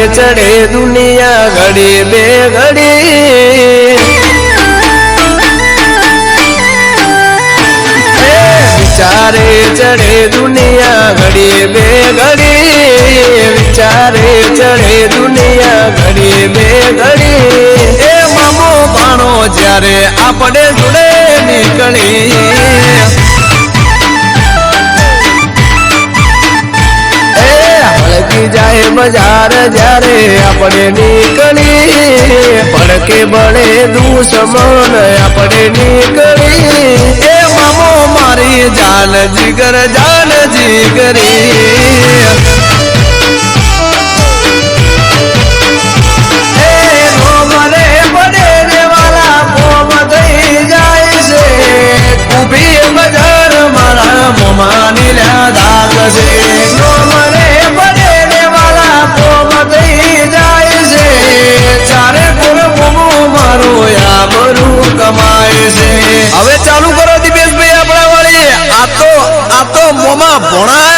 ચડે દુનિયા ઘડી બે ઘડી વિચારે ચડે દુનિયા ઘડી બે ઘડી વિચારે ચડે દુનિયા ઘડી બે ઘડી એ મામો ભાણો જ્યારે આપણે જોડે નીકળી જાય બજાર જ્યારે આપણે નીકળી પડકે બળે દુશ્મન આપણે નીકળી એ મામો મારી જાન જીગરી બજાર મારા મોમાની લ્યા દાગ છે હવે ચાલુ કરો દીપેશભાઈ આપણા વાળી આ તો મોમાં ભોણા